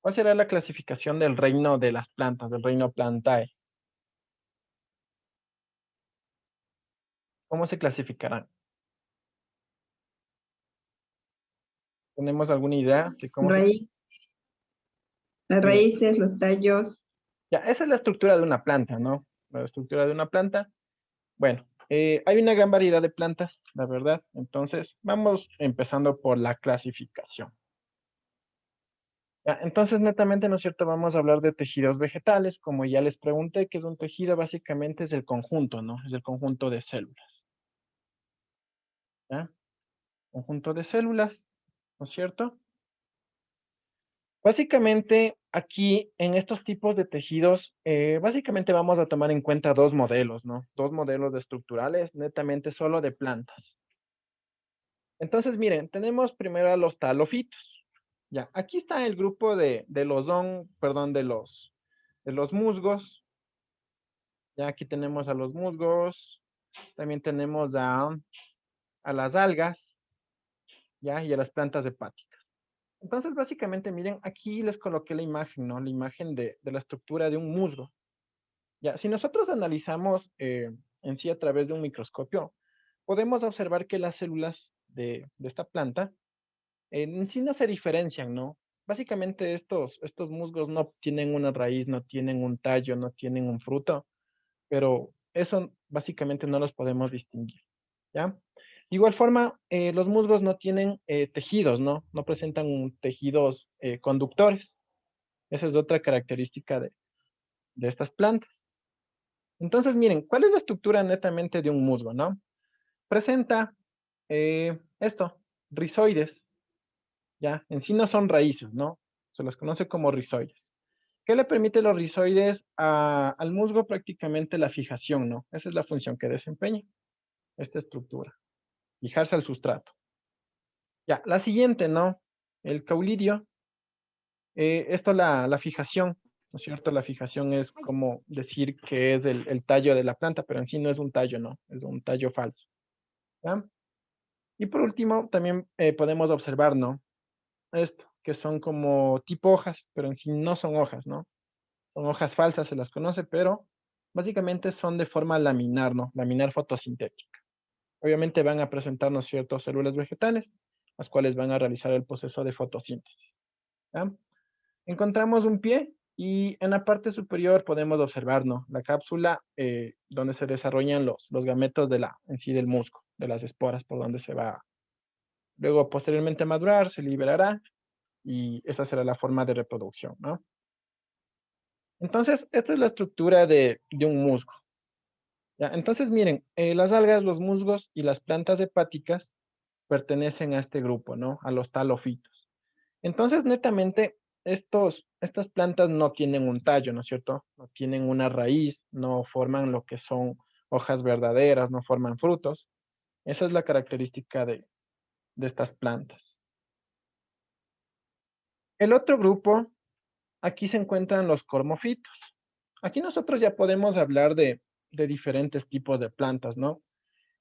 ¿Cuál será la clasificación del reino de las plantas, del reino Plantae? ¿Cómo se clasificarán? ¿Tenemos alguna idea de cómo se... Raíz, las Mira, raíces, los tallos. ya, esa es la estructura de una planta, ¿no? La estructura de una planta. Bueno, hay una gran variedad de plantas, la verdad. Entonces, vamos empezando por la clasificación. Ya, entonces, netamente, ¿no es cierto? Vamos a hablar de tejidos vegetales. Como ya les pregunté, que es un tejido, básicamente es el conjunto, ¿no? Es el conjunto de células. ¿Ya? Conjunto de células, ¿no es cierto? Básicamente, aquí en estos tipos de tejidos, básicamente vamos a tomar en cuenta dos modelos, ¿no? Dos modelos estructurales, netamente solo de plantas. Entonces, miren, tenemos primero a los talofitos. Ya, aquí está el grupo de los perdón, de los musgos. Ya aquí tenemos a los musgos, también tenemos a las algas, ya, y a las plantas hepáticas. Entonces, básicamente, miren, aquí les coloqué la imagen, ¿no? La imagen de la estructura de un musgo. Ya, si nosotros analizamos en sí a través de un microscopio, podemos observar que las células de esta planta en sí no se diferencian, ¿no? Básicamente estos musgos no tienen una raíz, no tienen un tallo, no tienen un fruto, pero eso básicamente no los podemos distinguir, ¿ya? De igual forma, los musgos no tienen tejidos, ¿no? No presentan tejidos conductores. Esa es otra característica de estas plantas. Entonces, miren, ¿cuál es la estructura netamente de un musgo, no? Presenta esto, rizoides, ¿ya? En sí no son raíces, ¿no? Se los conoce como rizoides. ¿Qué le permite los rizoides al musgo? Prácticamente la fijación, ¿no? Esa es la función que desempeña esta estructura, fijarse al sustrato. Ya, la siguiente, ¿no? El caulidio, esto la fijación, ¿no es cierto? La fijación es como decir que es el tallo de la planta, pero en sí no es un tallo, ¿no? Es un tallo falso, ¿ya? Y por último, también podemos observar, ¿no? Esto, que son como tipo hojas, pero en sí no son hojas, ¿no? Son hojas falsas, se las conoce, pero básicamente son de forma laminar, ¿no? Laminar fotosintética. Obviamente van a presentarnos ciertas células vegetales, las cuales van a realizar el proceso de fotosíntesis, ¿ya? Encontramos un pie y en la parte superior podemos observar, ¿no? La cápsula donde se desarrollan los gametos en sí del musgo, de las esporas, por donde se va. Luego, posteriormente a madurar, se liberará y esa será la forma de reproducción, ¿no? Entonces, esta es la estructura de un musgo. ¿Ya? Entonces, miren, las algas, los musgos y las plantas hepáticas pertenecen a este grupo, ¿no? A los talofitos. Entonces, netamente, estas plantas no tienen un tallo, ¿no es cierto? No tienen una raíz, no forman lo que son hojas verdaderas, no forman frutos. Esa es la característica de estas plantas. El otro grupo, aquí se encuentran los cormofitos. Aquí nosotros ya podemos hablar de diferentes tipos de plantas, ¿no?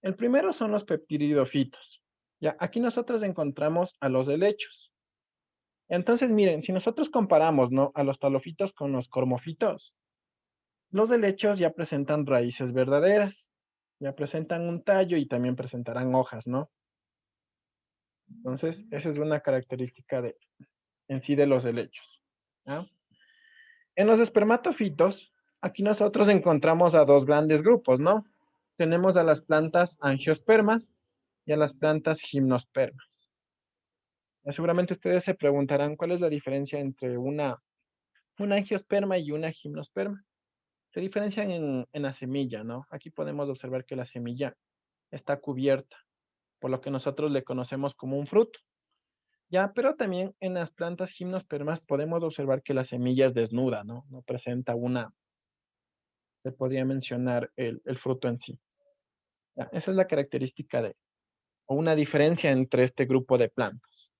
El primero son los peptididofitos. Ya, aquí nosotros encontramos a los helechos. Entonces, miren, si nosotros comparamos, ¿no? A los talofitos con los cormofitos, los helechos ya presentan raíces verdaderas, ya presentan un tallo y también presentarán hojas, ¿no? Entonces, esa es una característica en sí de los helechos, ¿ya? En los espermatofitos, aquí nosotros encontramos a dos grandes grupos, ¿no? Tenemos a las plantas angiospermas y a las plantas gimnospermas. Ya seguramente ustedes se preguntarán cuál es la diferencia entre una angiosperma y una gimnosperma. Se diferencian en la semilla, ¿no? Aquí podemos observar que la semilla está cubierta, por lo que nosotros le conocemos como un fruto. Ya, pero también en las plantas gimnospermas podemos observar que la semilla es desnuda, ¿no? No presenta se podría mencionar el fruto en sí. Ya, esa es la característica o una diferencia entre este grupo de plantas.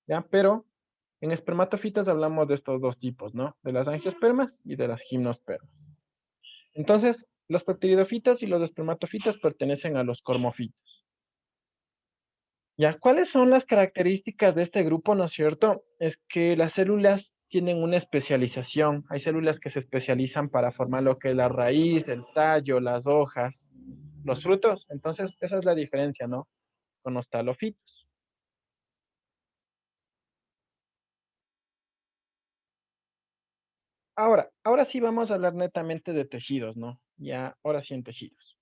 ¿Ya? Pero en espermatofitas hablamos de estos dos tipos, ¿no? De las angiospermas y de las gimnospermas. Entonces, los peptididofitas y los espermatofitas pertenecen a los cormofitos. ¿Ya? ¿Cuáles son las características de este grupo, no es cierto? Es que las células tienen una especialización. Hay células que se especializan para formar lo que es la raíz, el tallo, las hojas, los frutos. Entonces, esa es la diferencia, ¿no? Con los talofitos. Ahora sí vamos a hablar netamente de tejidos, ¿no? Ya, ahora sí en tejidos.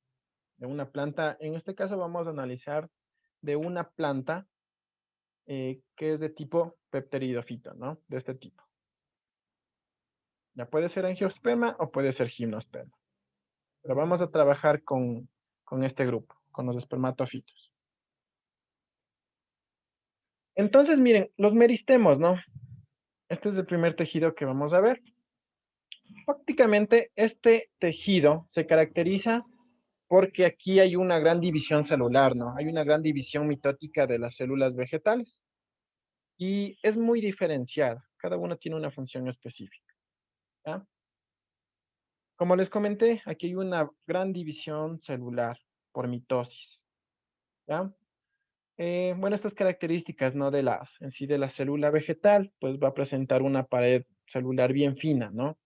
De una planta, en este caso vamos a analizar de una planta que es de tipo pepteridofito, ¿no? De este tipo. Ya puede ser angiosperma o puede ser gimnosperma. Pero vamos a trabajar con este grupo, con los espermatofitos. Entonces, miren, los meristemos, ¿no? Este es el primer tejido que vamos a ver. Prácticamente este tejido se caracteriza porque aquí hay una gran división celular, ¿no? Hay una gran división mitótica de las células vegetales y es muy diferenciada. Cada una tiene una función específica, ¿ya? Como les comenté, aquí hay una gran división celular por mitosis, ¿ya? Bueno, estas características, ¿no? En sí de la célula vegetal, pues va a presentar una pared celular bien fina, ¿no?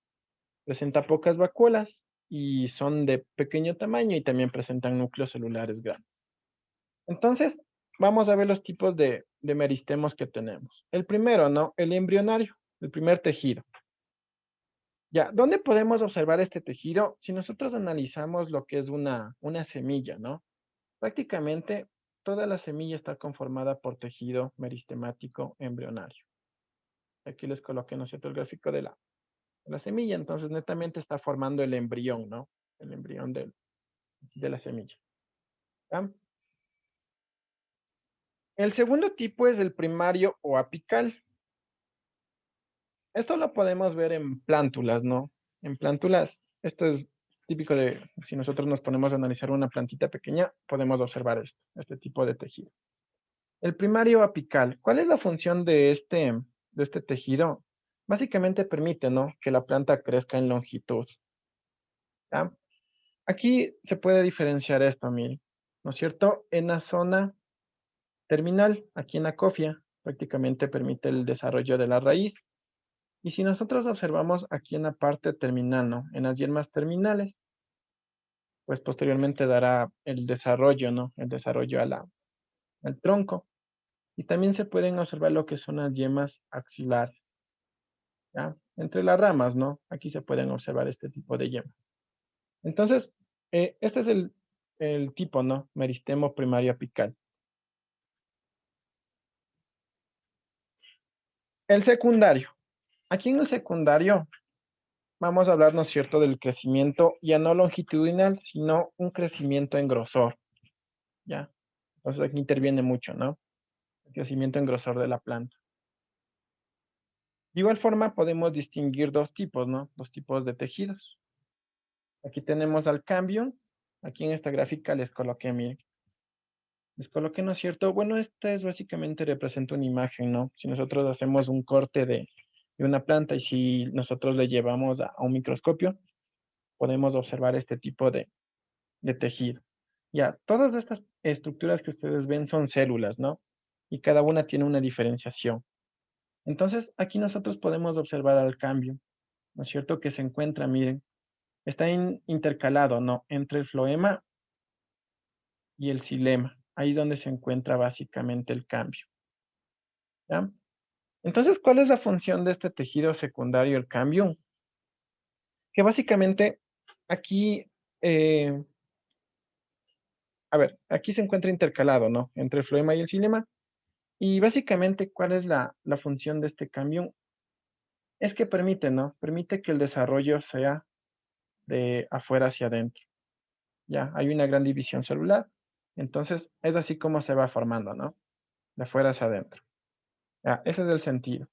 Presenta pocas vacuolas y son de pequeño tamaño y también presentan núcleos celulares grandes. Entonces, vamos a ver los tipos de meristemos que tenemos. El primero, ¿no? El embrionario, el primer tejido. Ya, ¿dónde podemos observar este tejido? Si nosotros analizamos lo que es una semilla, ¿no? Prácticamente toda la semilla está conformada por tejido meristemático embrionario. Aquí les coloqué, ¿no es cierto?, el gráfico de la semilla. Entonces, netamente está formando el embrión, ¿no? El embrión de la semilla. ¿Ya? El segundo tipo es el primario o apical. Esto lo podemos ver en plántulas, ¿no? En plántulas, esto es típico de, si nosotros nos ponemos a analizar una plantita pequeña, podemos observar este tipo de tejido. El primario apical, ¿cuál es la función de este tejido? Básicamente permite, ¿no? Que la planta crezca en longitud, ¿ya? Aquí se puede diferenciar esto, miren, ¿no es cierto? En la zona terminal, aquí en la cofia, prácticamente permite el desarrollo de la raíz. Y si nosotros observamos aquí en la parte terminal, ¿no? En las yemas terminales, pues posteriormente dará el desarrollo, ¿no? El desarrollo al tronco. Y también se pueden observar lo que son las yemas axilares, ¿ya? Entre las ramas, ¿no? Aquí se pueden observar este tipo de yemas. Entonces, este es el tipo, ¿no? Meristemo primario apical. El secundario. Aquí en el secundario vamos a hablar, ¿no es cierto?, del crecimiento ya no longitudinal, sino un crecimiento en grosor, ¿ya? Entonces aquí interviene mucho, ¿no? El crecimiento en grosor de la planta. De igual forma podemos distinguir dos tipos, ¿no? Dos tipos de tejidos. Aquí tenemos al cambio. Aquí en esta gráfica les coloqué, miren. Les coloqué, ¿no es cierto? Bueno, esta es básicamente representa una imagen, ¿no? Si nosotros hacemos un corte de una planta y si nosotros le llevamos a un microscopio, podemos observar este tipo de tejido. Ya, todas estas estructuras que ustedes ven son células, ¿no? Y cada una tiene una diferenciación. Entonces, aquí nosotros podemos observar el cambio, ¿no es cierto? Que se encuentra, miren, está intercalado, ¿no? Entre el floema y el xilema, ahí donde se encuentra básicamente el cambio, ¿ya? Entonces, ¿cuál es la función de este tejido secundario, el cambio? Que básicamente aquí, eh, a ver, aquí se encuentra intercalado, ¿no? Entre el floema y el xilema. Y básicamente, ¿cuál es la función de este cambio? Es que permite, ¿no? Permite que el desarrollo sea de afuera hacia adentro. Ya, hay una gran división celular. Entonces, es así como se va formando, ¿no? De afuera hacia adentro. Ya, ese es el sentido.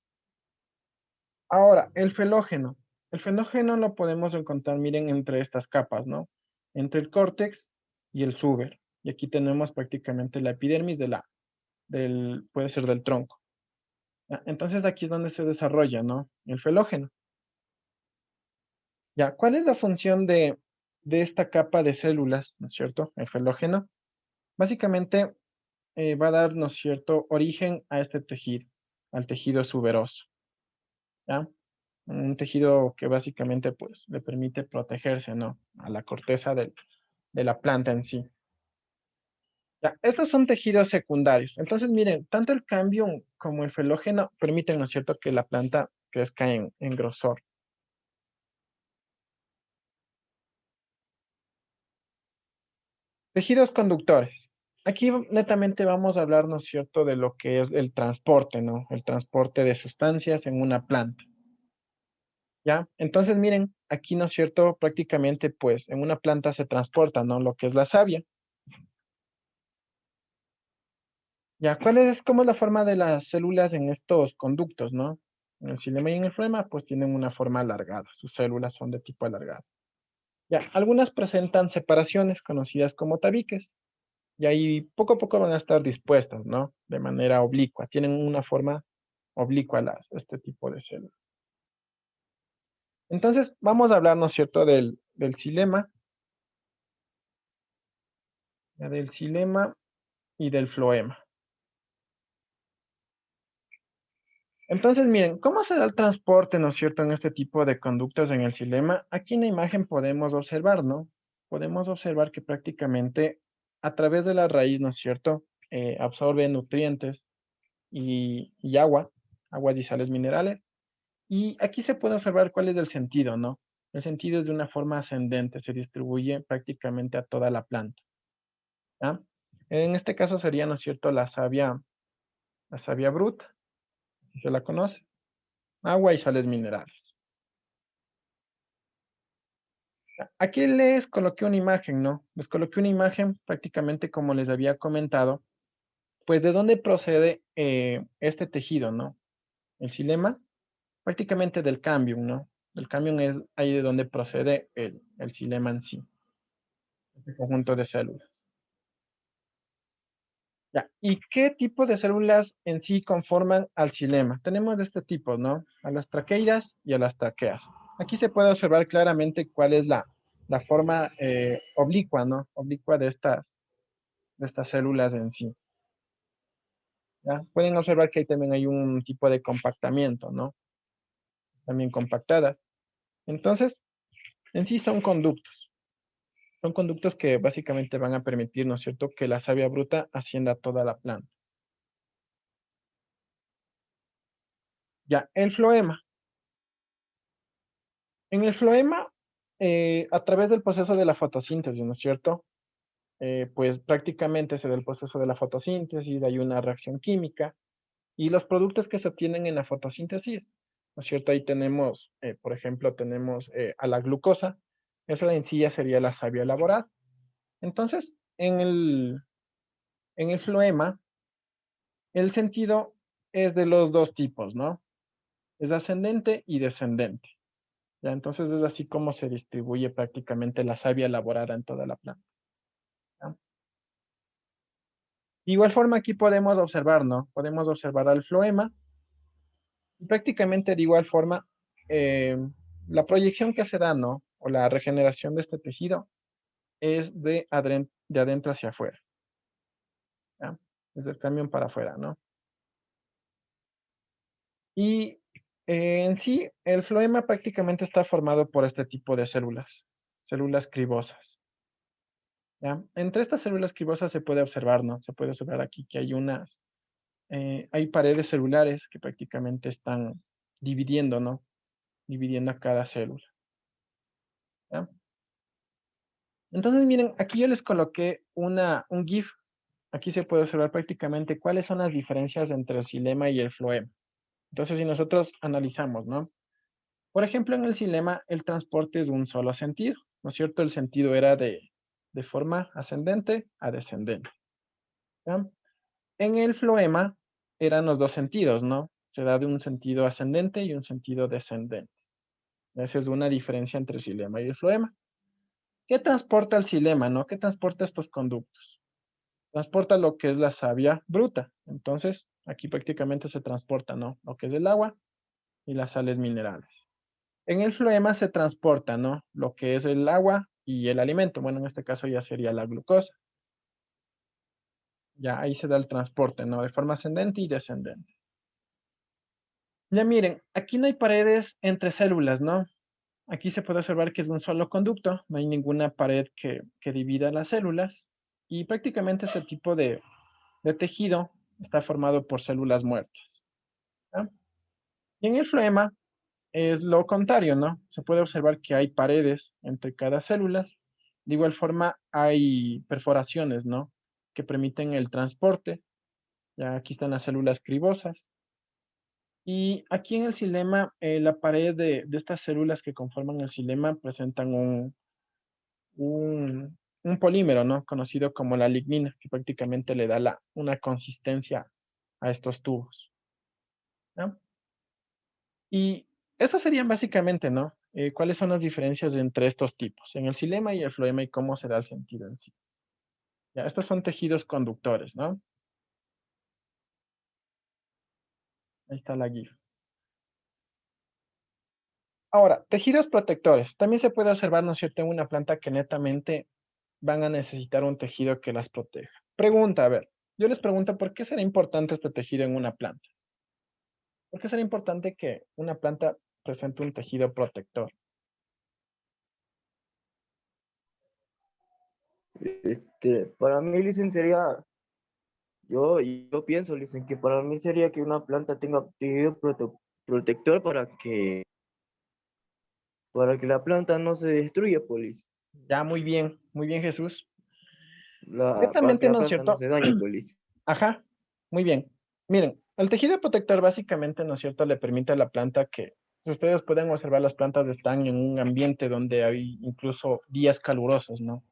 Ahora, el felógeno. El felógeno lo podemos encontrar, miren, entre estas capas, ¿no? Entre el córtex y el suber. Y aquí tenemos prácticamente la epidermis puede ser del tronco. Ya, entonces aquí es donde se desarrolla, ¿no? El felógeno. Ya, ¿cuál es la función de esta capa de células, ¿no es cierto? El felógeno. Básicamente va a dar, ¿no es cierto?, origen a este tejido, al tejido suberoso, ¿ya? Un tejido que básicamente pues le permite protegerse, ¿no? A la corteza de la planta en sí. Ya, estos son tejidos secundarios. Entonces, miren, tanto el cambium como el felógeno permiten, ¿no es cierto?, que la planta crezca en grosor. Tejidos conductores. Aquí netamente vamos a hablar, ¿no es cierto?, de lo que es el transporte, ¿no? El transporte de sustancias en una planta. ¿Ya? Entonces, miren, aquí, ¿no es cierto?, prácticamente, pues, en una planta se transporta, ¿no? Lo que es la savia. ¿Ya? ¿Cómo es la forma de las células en estos conductos, ¿no? En el xilema y en el floema, pues tienen una forma alargada. Sus células son de tipo alargado. Ya, algunas presentan separaciones conocidas como tabiques. Y ahí poco a poco van a estar dispuestas, ¿no? De manera oblicua. Tienen una forma oblicua este tipo de células. Entonces, vamos a hablar, ¿no es cierto?, del xilema, ya, del xilema y del floema. Entonces, miren, ¿cómo se da el transporte, no es cierto, en este tipo de conductos en el xilema? Aquí en la imagen podemos observar, ¿no? Podemos observar que prácticamente a través de la raíz, ¿no es cierto?, absorbe nutrientes y agua y sales minerales. Y aquí se puede observar cuál es el sentido, ¿no? El sentido es de una forma ascendente, se distribuye prácticamente a toda la planta, ¿ya? En este caso sería, ¿no es cierto?, la savia bruta, si se la conoce, agua y sales minerales. Aquí les coloqué una imagen, ¿no? Les coloqué una imagen prácticamente como les había comentado, pues de dónde procede este tejido, ¿no? El xilema, prácticamente del cambium, ¿no? El cambium es ahí de donde procede el xilema en sí, este conjunto de células. Ya, ¿y qué tipo de células en sí conforman al xilema? Tenemos de este tipo, ¿no? A las traqueidas y a las traqueas. Aquí se puede observar claramente cuál es la forma oblicua, ¿no? Oblicua de estas células en sí. ¿Ya? Pueden observar que ahí también hay un tipo de compactamiento, ¿no? También compactadas. Entonces, en sí son conductos. Son conductos que básicamente van a permitir, ¿no es cierto?, que la savia bruta ascienda a toda la planta. Ya, el floema. En el floema, a través del proceso de la fotosíntesis, ¿no es cierto? Pues prácticamente se da el proceso de la fotosíntesis, hay una reacción química y los productos que se obtienen en la fotosíntesis, ¿no es cierto? Ahí tenemos, por ejemplo, tenemos a la glucosa, esa en sí ya sería la savia elaborada. Entonces, en el floema, el sentido es de los dos tipos, ¿no? Es ascendente y descendente. Ya, entonces es así como se distribuye prácticamente la savia elaborada en toda la planta. ¿Ya? De igual forma aquí podemos observar, ¿no? Podemos observar al floema y prácticamente de igual forma eh, la proyección que se da, ¿no? O la regeneración de este tejido es de adentro hacia afuera, ¿ya? Desde el camión para afuera, ¿no? Y en sí, el floema prácticamente está formado por este tipo de células cribosas. ¿Ya? Entre estas células cribosas se puede observar, ¿no? Se puede observar aquí que hay paredes celulares que prácticamente están dividiendo, ¿no? Dividiendo a cada célula, ¿ya? Entonces, miren, aquí yo les coloqué un GIF. Aquí se puede observar prácticamente cuáles son las diferencias entre el xilema y el floema. Entonces, si nosotros analizamos, ¿no? Por ejemplo, en el xilema, el transporte es de un solo sentido, ¿no es cierto? El sentido era de forma ascendente a descendente, ¿ya? En el floema eran los dos sentidos, ¿no? Se da de un sentido ascendente y un sentido descendente. Esa es una diferencia entre el xilema y el floema. ¿Qué transporta el xilema, no? ¿Qué transporta estos conductos? Transporta lo que es la savia bruta. Entonces, aquí prácticamente se transporta, ¿no? Lo que es el agua y las sales minerales. En el floema se transporta, ¿no? Lo que es el agua y el alimento. Bueno, en este caso ya sería la glucosa. Ya ahí se da el transporte, ¿no? De forma ascendente y descendente. Ya miren, aquí no hay paredes entre células, ¿no? Aquí se puede observar que es un solo conducto, no hay ninguna pared que divida las células y prácticamente este tipo de tejido está formado por células muertas, ¿ya? Y en el floema es lo contrario, ¿no? Se puede observar que hay paredes entre cada célula. De igual forma, hay perforaciones, ¿no? Que permiten el transporte. Ya aquí están las células cribosas. Y aquí en el xilema, la pared de estas células que conforman el xilema presentan un polímero, ¿no? Conocido como la lignina, que prácticamente le da una consistencia a estos tubos, ¿no? Y eso serían básicamente, ¿no? ¿Cuáles son las diferencias entre estos tipos? En el xilema y el floema y cómo se da el sentido en sí. Ya, estos son tejidos conductores, ¿no? Ahí está la guía. Ahora, tejidos protectores. También se puede observar, ¿no es cierto?, en una planta que netamente van a necesitar un tejido que las proteja. Pregunta, a ver, yo les pregunto, ¿por qué será importante este tejido en una planta? ¿Por qué será importante que una planta presente un tejido protector? Para mí, Licen, sería, yo pienso, Licen, que para mí sería que una planta tenga tejido protector para que la planta no se destruya, pues, Ya, muy bien, Jesús. para que Netamente, la ¿no es planta no cierto? se dañe, pues. Ajá, muy bien. Miren, el tejido protector básicamente, ¿no es cierto?, le permite a la planta que, si ustedes pueden observar, las plantas están en un ambiente donde hay incluso días calurosos, ¿no?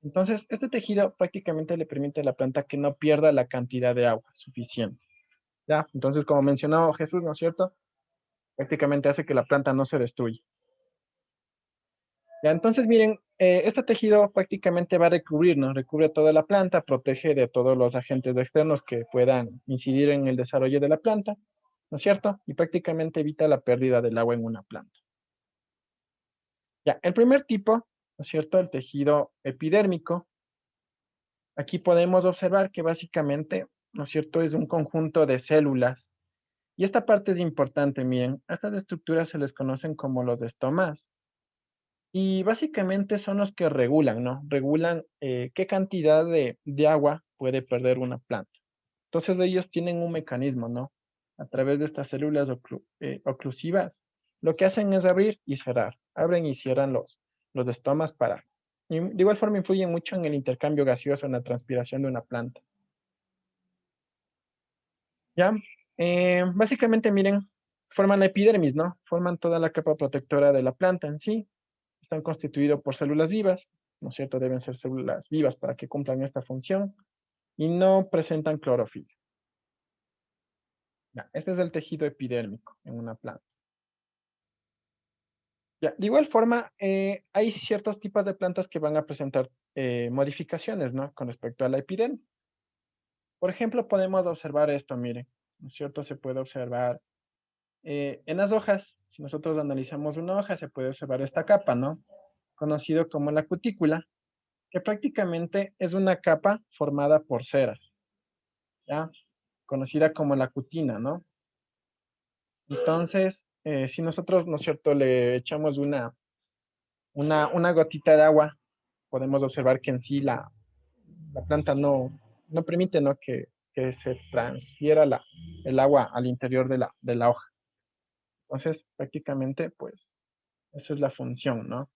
Entonces, este tejido prácticamente le permite a la planta que no pierda la cantidad de agua suficiente, ¿ya? Entonces, como mencionó Jesús, ¿no es cierto?, prácticamente hace que la planta no se destruya. Ya, entonces, miren, este tejido prácticamente va a recubrir, ¿no? Recubre toda la planta, protege de todos los agentes externos que puedan incidir en el desarrollo de la planta, ¿no es cierto? Y prácticamente evita la pérdida del agua en una planta. Ya, el primer tipo, ¿no es cierto? El tejido epidérmico. Aquí podemos observar que básicamente, ¿no es cierto?, es un conjunto de células. Y esta parte es importante, miren, a estas estructuras se les conocen como los estomas. Y básicamente son los que regulan, ¿no? Regulan qué cantidad de agua puede perder una planta. Entonces ellos tienen un mecanismo, ¿no? A través de estas células oclusivas, lo que hacen es abrir y cerrar. Abren y cierran los estomas para... Y de igual forma influyen mucho en el intercambio gaseoso, en la transpiración de una planta. ¿Ya? Básicamente, miren, forman la epidermis, ¿no? Forman toda la capa protectora de la planta en sí. Están constituidos por células vivas, ¿no es cierto? Deben ser células vivas para que cumplan esta función y no presentan clorofila. Ya, este es el tejido epidérmico en una planta. Ya, de igual forma, hay ciertos tipos de plantas que van a presentar modificaciones, ¿no? Con respecto a la epidermis. Por ejemplo, podemos observar esto, miren, ¿no es cierto? Se puede observar en las hojas. Si nosotros analizamos una hoja, se puede observar esta capa, ¿no? Conocido como la cutícula, que prácticamente es una capa formada por ceras, ¿ya? Conocida como la cutina, ¿no? Entonces, si nosotros, ¿no es cierto?, le echamos una gotita de agua, podemos observar que en sí la planta no permite, ¿no?, que se transfiera el agua al interior de la hoja. Entonces, prácticamente, pues, esa es la función, ¿no?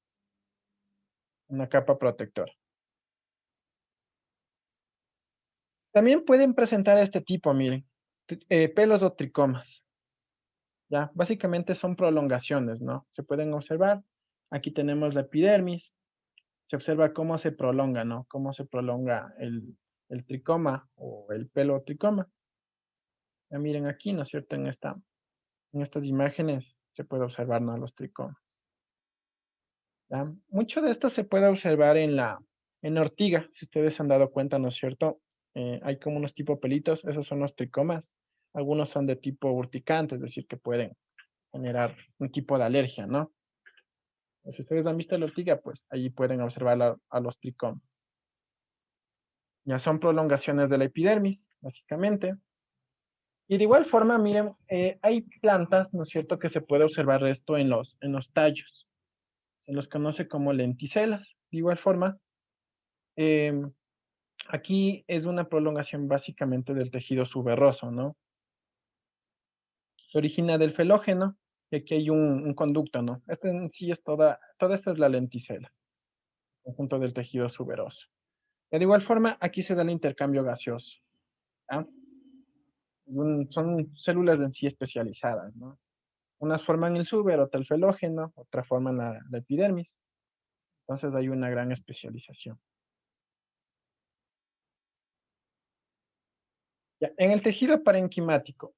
Una capa protectora. También pueden presentar este tipo, miren, pelos o tricomas. Ya, básicamente son prolongaciones, ¿no? Se pueden observar. Aquí tenemos la epidermis. Se observa cómo se prolonga, ¿no? Cómo se prolonga el tricoma o el pelo tricoma. Ya miren aquí, ¿no es cierto? En estas imágenes se puede observar, ¿no?, los tricomas. ¿Ya? Mucho de esto se puede observar en la ortiga, si ustedes se han dado cuenta, ¿no es cierto? Hay como unos tipo pelitos, esos son los tricomas. Algunos son de tipo urticante, es decir, que pueden generar un tipo de alergia, ¿no? Si ustedes han visto la ortiga, pues allí pueden observar a los tricomas. Ya son prolongaciones de la epidermis, básicamente. Y de igual forma, miren, hay plantas, ¿no es cierto?, que se puede observar esto en los tallos. Se los conoce como lenticelas. De igual forma, em, aquí es una prolongación básicamente del tejido suberroso, ¿no? Se origina del felógeno, y aquí hay un conducto, ¿no? Este en sí es toda esta es la lenticela, conjunto del tejido suberoso. De igual forma, aquí se da el intercambio gaseoso, ¿ah? Son células en sí especializadas, ¿no? Unas forman el suber, otra el felógeno, otra forman la epidermis. Entonces hay una gran especialización. Ya, en el tejido parenquimático,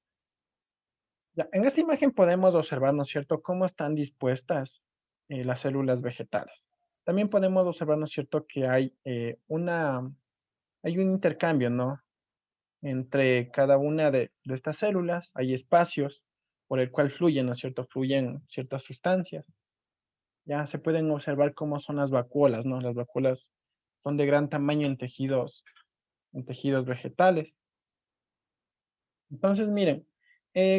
ya, en esta imagen podemos observar, ¿no es cierto?, cómo están dispuestas las células vegetales. También podemos observar, ¿no es cierto?, que hay un intercambio, ¿no?, entre cada una de estas células. Hay espacios por el cual fluyen, ¿no es cierto?, fluyen ciertas sustancias. Ya se pueden observar cómo son las vacuolas, ¿no? Las vacuolas son de gran tamaño en tejidos vegetales. Entonces, miren,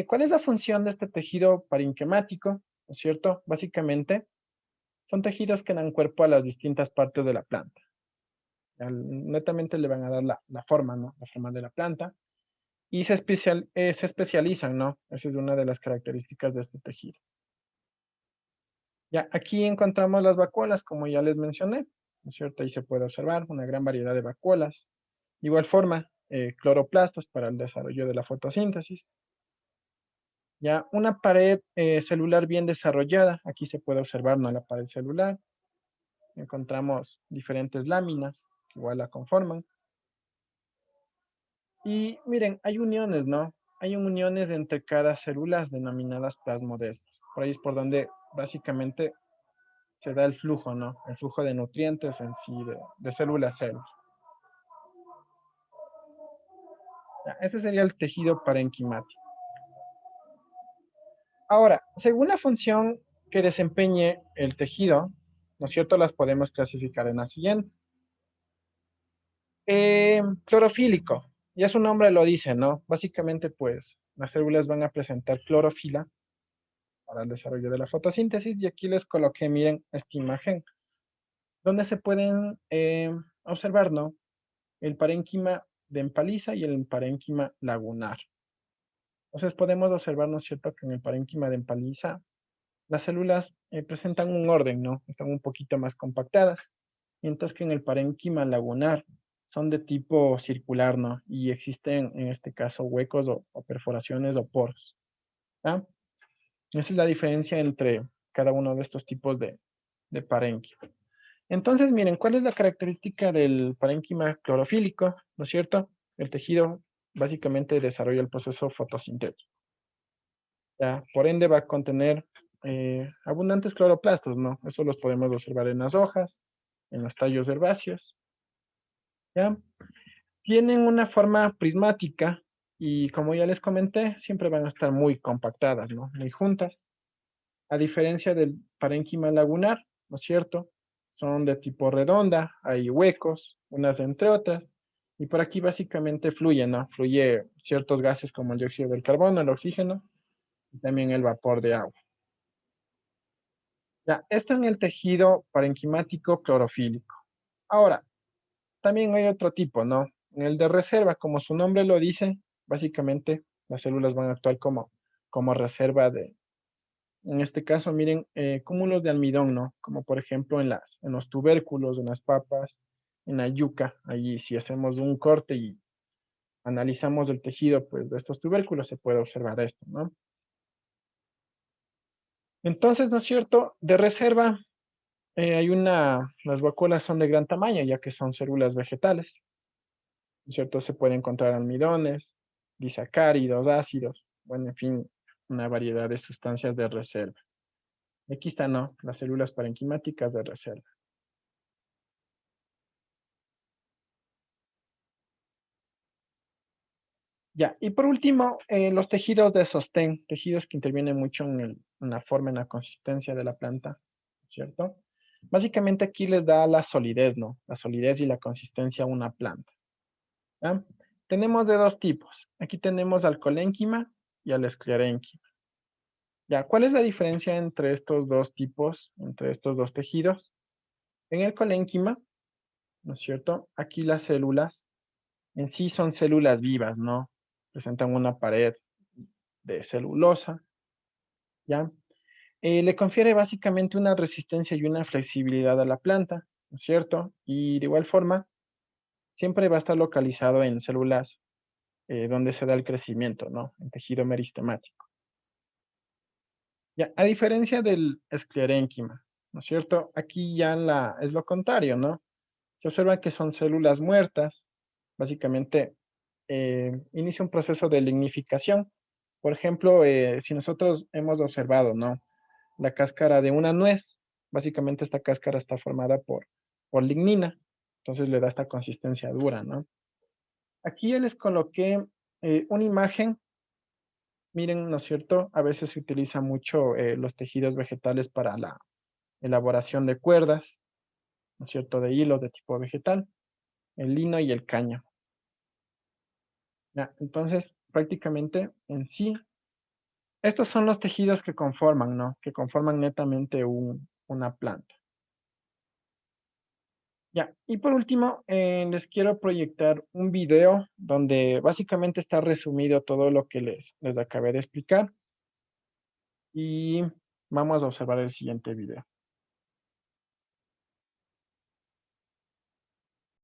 ¿cuál es la función de este tejido parenquimático? ¿No es cierto? Básicamente, son tejidos que dan cuerpo a las distintas partes de la planta. Netamente le van a dar la forma, ¿no? La forma de la planta. Y se especializan, ¿no? Esa es una de las características de este tejido. Ya, aquí encontramos las vacuolas, como ya les mencioné, ¿no es cierto? Ahí se puede observar una gran variedad de vacuolas. De igual forma, cloroplastos para el desarrollo de la fotosíntesis. Ya, una pared celular bien desarrollada, aquí se puede observar, ¿no?, la pared celular. Encontramos diferentes láminas que igual la conforman. Y miren, hay uniones, ¿no? Hay uniones entre cada célula denominadas plasmodesmos. Por ahí es por donde básicamente se da el flujo, ¿no? El flujo de nutrientes en sí, de célula a célula. Ya, este sería el tejido parenquimático. Ahora, según la función que desempeñe el tejido, ¿no es cierto?, las podemos clasificar en la siguiente. Clorofílico, ya su nombre lo dice, ¿no? Básicamente, pues, las células van a presentar clorofila para el desarrollo de la fotosíntesis, y aquí les coloqué, miren, esta imagen, donde se pueden observar, ¿no?, el parénquima de empaliza y el parénquima lagunar. Entonces podemos observar, ¿no es cierto?, que en el parénquima de empaliza las células presentan un orden, ¿no? Están un poquito más compactadas, mientras que en el parénquima lagunar son de tipo circular, ¿no? Y existen, en este caso, huecos o perforaciones o poros, ¿ah? Esa es la diferencia entre cada uno de estos tipos de parénquima. Entonces, miren, ¿cuál es la característica del parénquima clorofílico? ¿No es cierto? El tejido básicamente desarrolla el proceso fotosintético. Ya, por ende va a contener abundantes cloroplastos, ¿no? Eso los podemos observar en las hojas, en los tallos herbáceos, ¿ya? Tienen una forma prismática y, como ya les comenté, siempre van a estar muy compactadas, ¿no? Muy juntas. A diferencia del parénquima lagunar, ¿no es cierto? Son de tipo redonda, hay huecos, unas entre otras, y por aquí básicamente fluye, ¿no? Fluye ciertos gases como el dióxido del carbono, el oxígeno, y también el vapor de agua. Ya, esto en el tejido parenquimático clorofílico. Ahora, también hay otro tipo, ¿no? En el de reserva, como su nombre lo dice, básicamente las células van a actuar como reserva en este caso, miren, cúmulos de almidón, ¿no? Como por ejemplo en los tubérculos, en las papas, en la yuca. Allí si hacemos un corte y analizamos el tejido, pues, de estos tubérculos, se puede observar esto, ¿no? Entonces, ¿no es cierto? De reserva, las vacuolas son de gran tamaño, ya que son células vegetales, ¿no es cierto? Se puede encontrar almidones, disacáridos, ácidos, bueno, en fin, una variedad de sustancias de reserva. Aquí están, ¿no?, las células parenquimáticas de reserva. Ya, y por último, los tejidos de sostén, tejidos que intervienen mucho en la forma, en la consistencia de la planta, ¿cierto? Básicamente aquí les da la solidez, ¿no? La solidez y la consistencia a una planta, ¿ya? tenemos de dos tipos. Aquí tenemos al colénquima y al esclerénquima. Ya, ¿cuál es la diferencia entre estos dos tipos, entre estos dos tejidos? En el colénquima, ¿no es cierto? Aquí las células en sí son células vivas, ¿no? Presentan una pared de celulosa, ¿ya? Le confiere básicamente una resistencia y una flexibilidad a la planta, ¿no es cierto? Y de igual forma, siempre va a estar localizado en células donde se da el crecimiento, ¿no? En tejido meristemático. Ya, a diferencia del esclerénquima, ¿no es cierto? Aquí ya es lo contrario, ¿no? Se observa que son células muertas, básicamente inicia un proceso de lignificación. Por ejemplo, si nosotros hemos observado, ¿no? La cáscara de una nuez, básicamente esta cáscara está formada por lignina, entonces le da esta consistencia dura, ¿no? Aquí ya les coloqué una imagen. Miren, ¿no es cierto? A veces se utiliza mucho los tejidos vegetales para la elaboración de cuerdas, ¿no es cierto? De hilo de tipo vegetal, el lino y el cáñamo. Ya, entonces, prácticamente en sí, estos son los tejidos que conforman, ¿no? Que conforman netamente una planta. Ya, y por último, les quiero proyectar un video donde básicamente está resumido todo lo que les acabé de explicar. Y vamos a observar el siguiente video.